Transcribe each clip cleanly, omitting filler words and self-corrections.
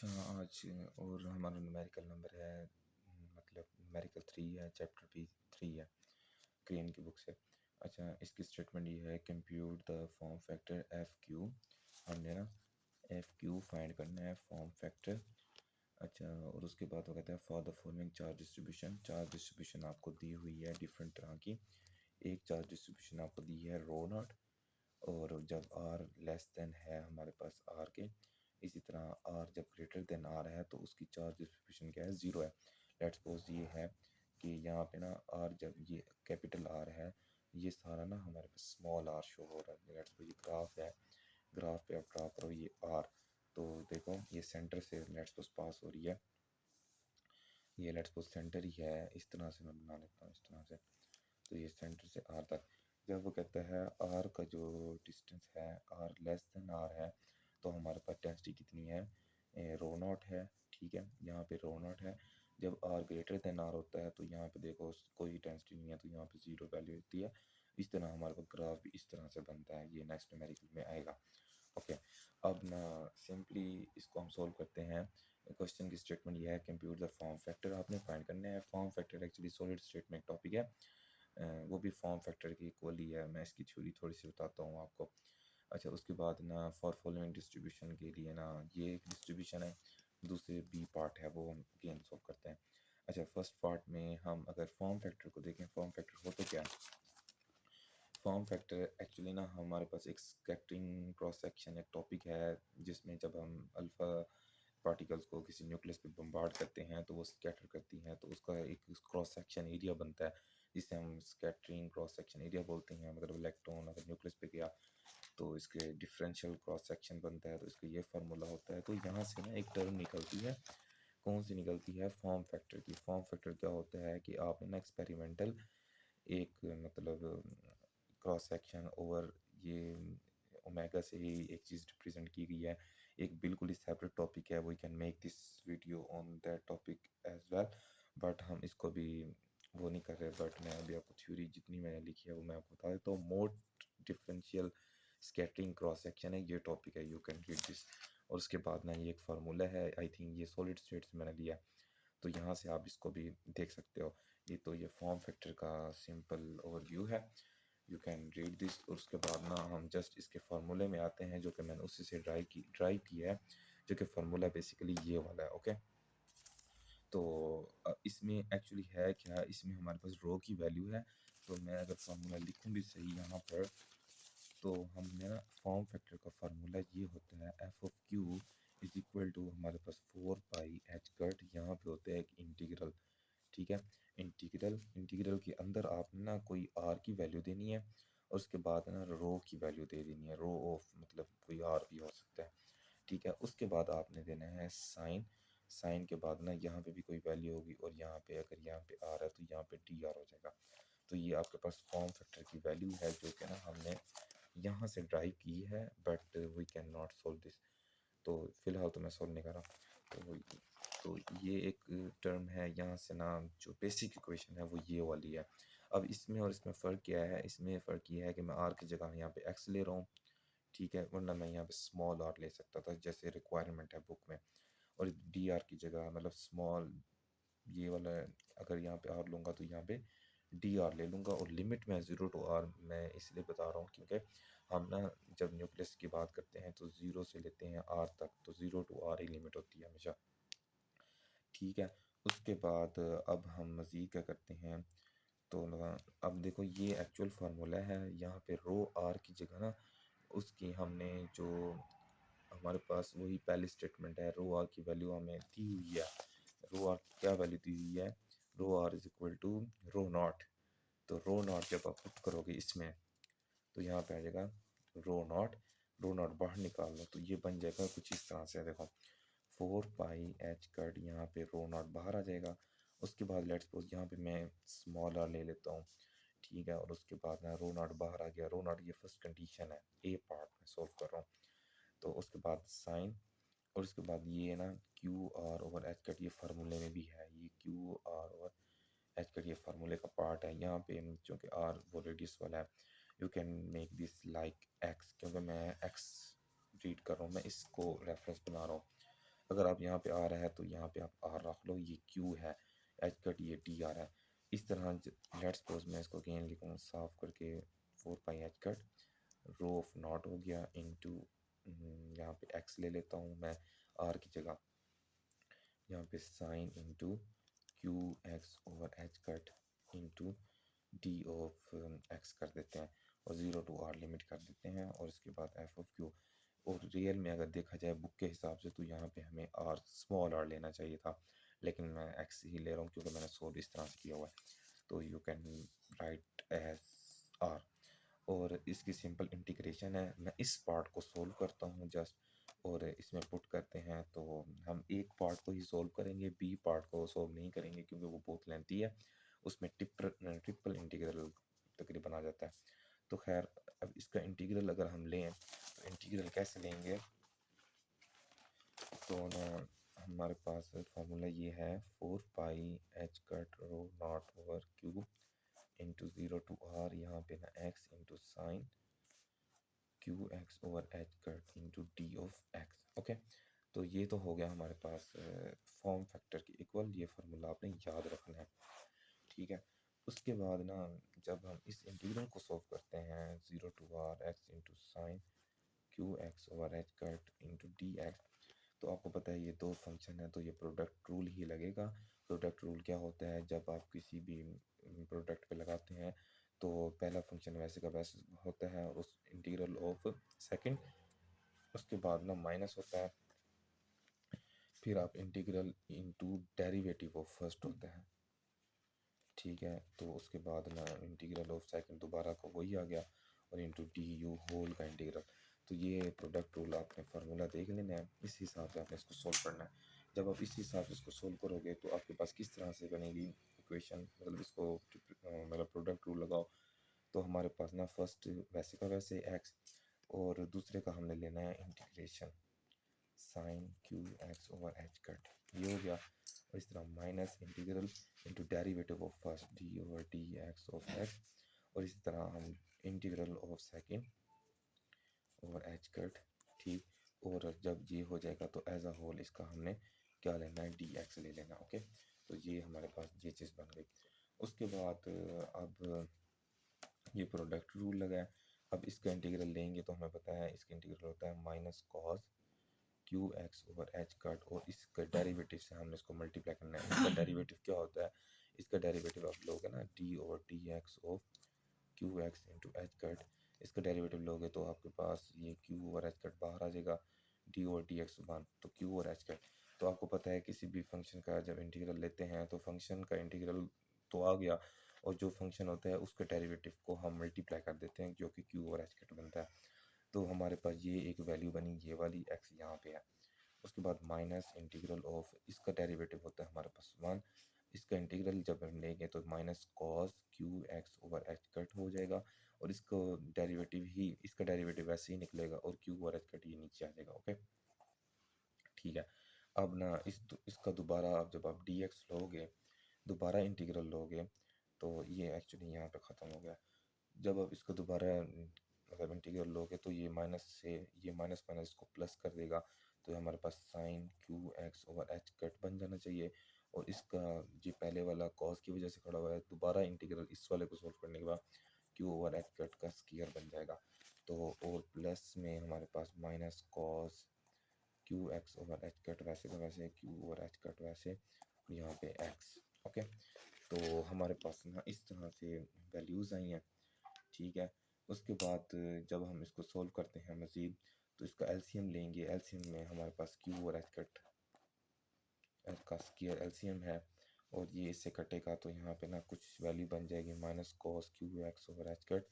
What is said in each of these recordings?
अच्छा, आज और हमारा न्यूमेरिकल नंबर है, मतलब न्यूमेरिकल 3 है, चैप्टर भी 3 है, ग्रीन की बुक से। अच्छा, इसकी स्टेटमेंट ये है, compute the form factor F Q. हमने ना एफ क्यू फाइंड करना है, फॉर्म फैक्टर। अच्छा, और उसके बाद वो कहता है for the following charge distribution. Charge distribution आपको दी हुई है डिफरेंट तरह की। एक चार्ज डिस्ट्रीब्यूशन आपको दी है रो नॉट, और जब आर लेस देन है हमारे पास आर के, इसी तरह आर जब ग्रेटर देन आर है तो उसकी चार्ज डिस्ट्रीब्यूशन क्या है, ज़ीरो है। लेट्स सपोज ये है कि यहाँ पे ना आर, जब ये कैपिटल आर है, ये सारा ना हमारे पास स्मॉल आर शो हो रहा है। लेट्स सपोज ये ग्राफ है, ग्राफ पे आप ड्रा करो ये आर, तो देखो ये सेंटर से लेट्स सपोज पास हो रही है, ये लेट्स सपोज सेंटर ही है, इस तरह से मैं बना लेता हूँ, इस तरह से। तो ये सेंटर से आर तक, जब वो कहता है आर का जो डिस्टेंस है आर लेस देन आर है, तो हमारे पास डेंसिटी कितनी है, रो नॉट है। ठीक है, यहाँ पे रो नॉट है। जब आर ग्रेटर देन आर होता है तो यहाँ पे देखो कोई डेंसिटी नहीं है, तो यहाँ पे ज़ीरो वैल्यू होती है। इस तरह हमारे पास ग्राफ भी इस तरह से बनता है, ये नेक्स्ट न्यूमेरिकल में आएगा। ओके, अब ना सिंपली इसको हम सोल्व करते हैं। क्वेश्चन की स्टेटमेंट ये है, कंप्यूट द फॉर्म फैक्टर। आपने फाइंड करना है form factor, actually solid state में एक टॉपिक है, वो भी फॉर्म फैक्टर की इक्वल ही है। मैं इसकी थ्योरी थोड़ी सी बताता हूँ आपको। अच्छा, उसके बाद ना फॉर फॉलोइंग डिस्ट्रीब्यूशन के लिए ना, ये एक डिस्ट्रीब्यूशन है, दूसरे बी पार्ट है वो हम गेन सॉल्व करते हैं। अच्छा, फर्स्ट पार्ट में हम अगर फॉर्म फैक्टर को देखें, फॉर्म फैक्टर हो तो क्या है। फॉर्म फैक्टर एक्चुअली ना हमारे पास एक स्कैटरिंग क्रॉस सेक्शन एक टॉपिक है, जिसमें जब हम अल्फ़ा पार्टिकल्स को किसी न्यूक्लियस पे बम्बार्ड करते हैं तो वो स्कैटर करती हैं, तो उसका एक क्रॉस सेक्शन एरिया बनता है, जिसे हम स्कैटरिंग क्रॉस सेक्शन एरिया बोलते हैं। मतलब इलेक्ट्रॉन अगर न्यूक्लियस पे गया तो इसके डिफरेंशियल क्रॉस सेक्शन बनता है, तो इसका ये फार्मूला होता है। तो यहाँ से ना एक टर्म निकलती है, कौन सी निकलती है, फॉर्म फैक्टर की। फॉर्म फैक्टर क्या होता है कि आपने ना एक्सपेरिमेंटल एक मतलब क्रॉस सेक्शन ओवर ये ओमेगा से ही एक चीज़ रिप्रेजेंट की गई है, एक बिल्कुल ही सेपरेट टॉपिक है। We can make this video on that topic as well, but हम इसको भी वो नहीं कर रहे। बट मैं अभी आपको थ्योरी जितनी मैंने लिखी है वो मैं आपको बता देता हूँ। Mode differential scattering cross section है, ये टॉपिक है, यू कैन रीड दिस। और उसके बाद ना ये एक फार्मूला है, आई थिंक ये सॉलिड स्टेट से मैंने लिया, तो यहाँ से आप इसको भी देख सकते हो। ये फॉर्म फैक्टर का सिंपल ओवरव्यू है, यू कैन रीड दिस। और उसके बाद ना हम जस्ट इसके फार्मूले में आते हैं, जो कि मैंने उसी से ड्राइव किया है, जो कि फार्मूला बेसिकली ये वाला है। ओके, तो इसमें एक्चुअली है क्या, इसमें हमारे पास रो की वैल्यू है। तो मैं अगर फार्मूला लिखूँ भी सही यहाँ पर, तो हमने ना फॉर्म फैक्टर का फार्मूला ये होता है, F of Q is equal to हमारे पास 4 पाई h कट, यहाँ पे होता है एक इंटीग्रल। ठीक है, इंटीग्रल, इंटीग्रल के अंदर आपने ना कोई आर की वैल्यू देनी है, और उसके बाद ना रो की वैल्यू दे देनी है, रो ऑफ मतलब कोई आर भी हो सकता है। ठीक है, उसके बाद आपने देना है साइन, साइन के बाद ना यहाँ पे भी कोई वैल्यू होगी, और यहाँ पे अगर यहाँ पे आर है तो यहाँ पे डी आर हो जाएगा। तो ये आपके पास फॉर्म फैक्टर की वैल्यू है, जो कि ना हमने यहाँ से ड्राइव की है, but we can not solve this. तो फिलहाल तो मैं सोल्व नहीं कर रहा। तो ये एक टर्म है, यहाँ से ना जो बेसिक इक्वेशन है वो ये वाली है। अब इसमें और इसमें फ़र्क क्या है, इसमें फ़र्क ये है कि मैं आर की जगह यहाँ पे एक्स ले रहा हूँ। ठीक है, वरना मैं यहाँ पे स्मॉल आर ले सकता था, जैसे रिक्वायरमेंट है बुक में। और डी आर की जगह मतलब स्मॉल ये वाला, अगर यहाँ पे आर लूँगा तो यहाँ पे डी आर ले लूँगा। और लिमिट में ज़ीरो टू आर मैं इसलिए बता रहा हूँ क्योंकि हम ना जब न्यूक्लियस की बात करते हैं तो ज़ीरो से लेते हैं आर तक, तो ज़ीरो टू आर ही लिमिट होती है हमेशा। ठीक है, उसके बाद अब हम मज़ीद क्या करते हैं, तो अब देखो ये एक्चुअल फार्मूला है, यहाँ पे रो आर की जगह ना उसकी हमने जो हमारे पास वही पहली स्टेटमेंट है, रो आर की वैल्यू हमें दी हुई है। रो आर की क्या वैल्यू दी हुई है, rho R is equal to rho naught. तो रो नॉट जब आप पुट करोगे इसमें, तो यहाँ पे आ जाएगा रो नॉट, रो नॉट बाहर निकाल लो तो ये बन जाएगा कुछ इस तरह से। देखो 4 पाई h कट, यहाँ पे रो नॉट बाहर आ जाएगा। उसके बाद लेट्स सपोज यहाँ पे मैं स्मॉल आर ले लेता हूँ। ठीक है, और उसके बाद ना रो नॉट बाहर आ गया, रो नॉट ये फर्स्ट कंडीशन है, ए पार्ट में सोल्व कर रहा हूँ। तो उसके बाद साइन, और उसके बाद ये ना Q R over H cut, ये फार्मूले में भी है, ये Q R over H cut ये फार्मूले का पार्ट है। यहाँ पे चूँकि आर वो रेडियस वाला है, you can make this like x, क्योंकि मैं एक्स रीड कर रहा हूँ, मैं इसको रेफरेंस बना रहा हूँ। अगर आप यहाँ पे आर है तो यहाँ पे आप आर रख लो, ये क्यू है, एच कट ये टी आर है। इस तरह लेट्स सपोज मैं इसको अगेन लिखूँ साफ करके, 4 pi H cut rho of naught हो गया इंटू, यहाँ पे एक्स ले लेता हूँ मैं आर की जगह, यहाँ पे sine into Q x over H cut into D of x कर देते हैं और 0 to r लिमिट कर देते हैं और इसके बाद एफ ऑफ क्यू। और रियल में अगर देखा जाए बुक के हिसाब से तो यहाँ पे हमें आर स्मॉल आर लेना चाहिए था, लेकिन मैं एक्स ही ले रहा हूँ क्योंकि मैंने सोल्व इस तरह से किया हुआ है। तो you can write as R, और इसकी सिंपल इंटीग्रेशन है। मैं इस पार्ट को सोल्व करता हूँ जस्ट, और इसमें पुट करते हैं। तो हम एक पार्ट को ही सोल्व करेंगे, बी पार्ट को सोल्व नहीं करेंगे क्योंकि वो बहुत लेंथी है, उसमें ट्रिपल इंटीग्रल तकरीबन आ जाता है। तो खैर अब इसका इंटीग्रल अगर हम लें तो इंटीग्रल कैसे लेंगे, तो ना हमारे पास फार्मूला ये है 4 pi H cut rho naught over Q into 0 to r, यहाँ पे ना X into sine Q x over H cut into D of X. Okay, तो ये तो हो गया हमारे पास फॉर्म फैक्टर की इक्वल, ये फार्मूला आपने याद रखना है। ठीक है, उसके बाद ना जब हम इस इंटीग्रल को सॉल्व करते हैं 0 to r x into sine Q x over H cut into D x, तो आपको पता है ये दो फंक्शन है तो ये प्रोडक्ट रूल ही लगेगा। प्रोडक्ट रूल क्या होता है, जब आप किसी भी प्रोडक्ट पे लगाते हैं तो पहला फंक्शन वैसे का वैसे होता है और उस इंटीग्रल ऑफ सेकंड, उसके बाद ना माइनस होता है, फिर आप integral into derivative of first होता है। ठीक है, तो उसके बाद ना इंटीग्रल ऑफ सेकंड दोबारा को वही आ गया और इंटू डी यू होल का इंटीग्रल। तो ये प्रोडक्ट रूल आपने फार्मूला देख लेना है, इस हिसाब से आपने इसको सोल्व करना है। जब आप इस हिसाब से इसको सोल्व करोगे तो आपके पास किस तरह से बनेगी इक्वेशन, मतलब इसको मतलब प्रोडक्ट रूल लगाओ तो हमारे पास ना फर्स्ट वैसे का वैसे एक्स, और दूसरे का हमने लेना है integration sine Q x over H cut, ये हो गया। और इस तरह minus integral into derivative of first d over d x of x, और इसी तरह हम integral of second over H cut. ठीक, और जब ये हो जाएगा तो एज अ होल इसका हमने क्या लेना है, डी एक्स ले लेना। ओके, तो ये हमारे पास ये चीज़ बन गई। उसके बाद अब ये प्रोडक्ट रूल लगा है, अब इसका इंटीग्रल लेंगे तो हमें पता है इसका इंटीग्रल होता है minus cos Q x over H cut, और इसका डेरिवेटिव से हमने इसको मल्टीप्लाई करना है। इसका डेरिवेटिव क्या होता है, इसका डेरिवेटिव आप लोगे ना D over d x of Q x into H cut, इसका डेरिवेटिव लोगे तो आपके पास ये क्यू ओवर एच कट बाहर आ जाएगा, D over d x one तो क्यू ओवर एच कट। तो आपको पता है किसी भी फंक्शन का जब इंटीग्रल लेते हैं तो फंक्शन का इंटीग्रल तो आ गया, और जो फंक्शन होता है उसके डेरिवेटिव को हम मल्टीप्लाई कर देते हैं जो कि क्यू ओवर एच कट बनता है। तो हमारे पास ये एक वैल्यू बनी, ये वाली एक्स यहाँ पे है। उसके बाद माइनस इंटीग्रल ऑफ इसका डेरिवेटिव होता है हमारे पास वन, इसका इंटीग्रल जब हम लेंगे तो minus cos Q x over H cut हो जाएगा, और इसको डेरिवेटिव ही इसका डेरिवेटिव वैसे ही निकलेगा और क्यू ओवर एच कट ये नीचे आ जाएगा। ओके, ठीक है। अब ना इसका दोबारा अब जब आप डी एक्स लोगे, दोबारा इंटीग्रल लोगे, तो ये एक्चुअली यहाँ पे ख़त्म हो गया। जब आप इसको दोबारा मतलब इंटीग्रल लोगे तो ये माइनस से ये माइनस माइनस इसको प्लस कर देगा, तो हमारे पास sine Q x over H cut बन जाना चाहिए। और इसका ये पहले वाला कॉस की वजह से खड़ा हुआ है, दोबारा इंटीग्रल इस वाले को सोल्व करने के बाद क्यू ओवर एच कट का स्क्वायर बन जाएगा। तो और प्लस में हमारे पास minus cos Q x over H cut वैसे का वैसे, क्यू ओवर एच कट वैसे, और यहाँ पे एक्स। ओके, तो हमारे पास ना इस तरह से वैल्यूज़ आई हैं। ठीक है, उसके बाद जब हम इसको सोल्व करते हैं मज़ीद तो इसका एलसीएम लेंगे, एलसीएम में हमारे पास क्यू और एच कट का स्क्वायर एलसीएम है, और ये इससे कटेगा तो यहाँ पे ना कुछ वैल्यू बन जाएगी minus cos Q x over H cut,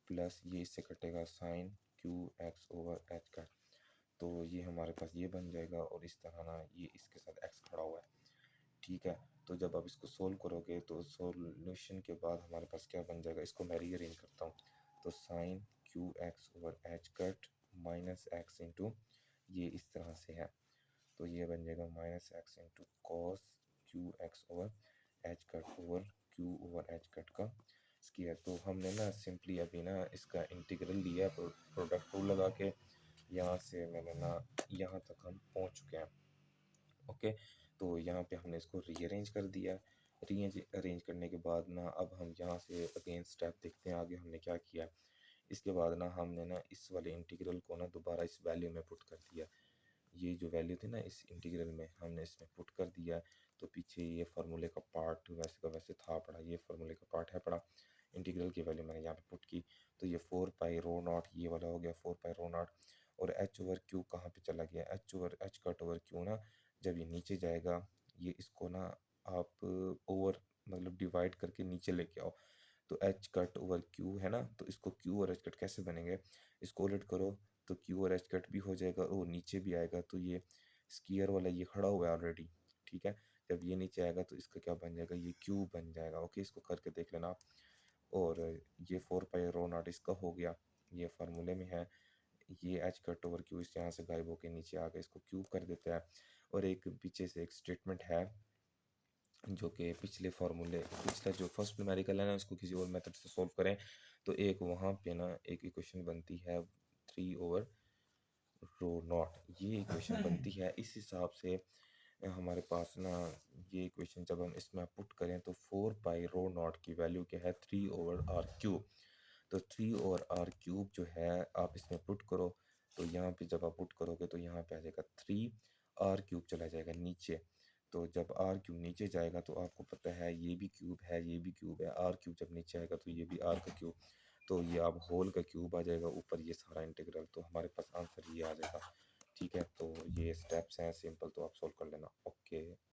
plus ये इससे कटेगा sine Q x over H cut, तो ये हमारे पास ये बन जाएगा, और इस तरह ना ये इसके साथ एक्स खड़ा हुआ है। ठीक है, तो जब आप इसको सोल्व करोगे तो सोल्यूशन के बाद हमारे पास क्या बन जाएगा, इसको मैं रीअरेंज करता हूँ। तो sine Q x over H cut minus x into ये इस तरह से है, तो ये बन जाएगा minus x into cos Q x over H cut over q over H cut का स्क्वायर। तो हमने ना सिंपली अभी ना इसका इंटीग्रल लिया प्रोडक्ट रूल लगा के, यहाँ से मैंने ना यहाँ तक हम पहुँच चुके हैं। ओके। तो यहाँ पे हमने इसको रीअरेंज कर दिया। रीअरेंज अरेंज करने के बाद ना अब हम यहाँ से अगेन स्टेप देखते हैं आगे हमने क्या किया। इसके बाद ना हमने ना इस वाले इंटीग्रल को ना दोबारा इस वैल्यू में पुट कर दिया। ये जो वैल्यू थी ना इस इंटीग्रल में हमने इसमें पुट कर दिया। तो पीछे ये फार्मूले का पार्ट वैसे का वैसे था पड़ा, ये फार्मूले का पार्ट है पड़ा। इंटीग्रल की वैल्यू मैंने यहाँ पे पुट की। तो ये 4 पाई रो नॉट ये वाला हो गया 4 पाई रो नॉट। और एच ओवर क्यू कहाँ पे चला गया, एच कट ओवर क्यू ना जब ये नीचे जाएगा, ये इसको ना आप ओवर मतलब डिवाइड करके नीचे लेके आओ। तो एच कट ओवर क्यू है ना, तो इसको क्यू और एच कट कैसे बनेंगे, इसको उलट करो तो क्यू और एच कट भी हो जाएगा और वो नीचे भी आएगा। तो ये स्क्वायर वाला ये खड़ा हुआ है ऑलरेडी, ठीक है। जब ये नीचे आएगा तो इसका क्या बन जाएगा, ये क्यू बन जाएगा। ओके, इसको करके देख लेना आप। और ये 4 पाई रो नॉट इसका हो गया, ये फार्मूले में है। ये एच कट ओवर क्यू इस यहाँ से गायब होके नीचे आ गया, इसको क्यूब कर देता है। और एक पीछे से एक स्टेटमेंट है जो कि पिछले फार्मूले पिछला जो फर्स्ट न्यूमेरिकल है ना इसको किसी और मेथड से सॉल्व करें तो एक वहाँ पे ना एक इक्वेशन बनती है 3/रो नॉट, ये इक्वेशन बनती है। इस हिसाब से हमारे पास ना ये इक्वेशन जब हम इसमें पुट करें तो 4 पाई रो नॉट की वैल्यू क्या है 3/r³ तो 3/r³ जो है आप इसमें पुट करो। तो यहाँ पे जब आप पुट करोगे तो यहाँ पे आ जाएगा 3 r³ चला जाएगा नीचे। तो जब r³ नीचे जाएगा तो आपको पता है ये भी क्यूब है ये भी क्यूब है, r³ जब नीचे आएगा तो ये भी r का क्यूब। तो ये अब होल का क्यूब आ जाएगा ऊपर ये सारा इंटीग्रल, तो हमारे पास आंसर ये आ जाएगा। ठीक है, तो ये स्टेप्स हैं सिंपल, तो आप सोल्व कर लेना। ओके।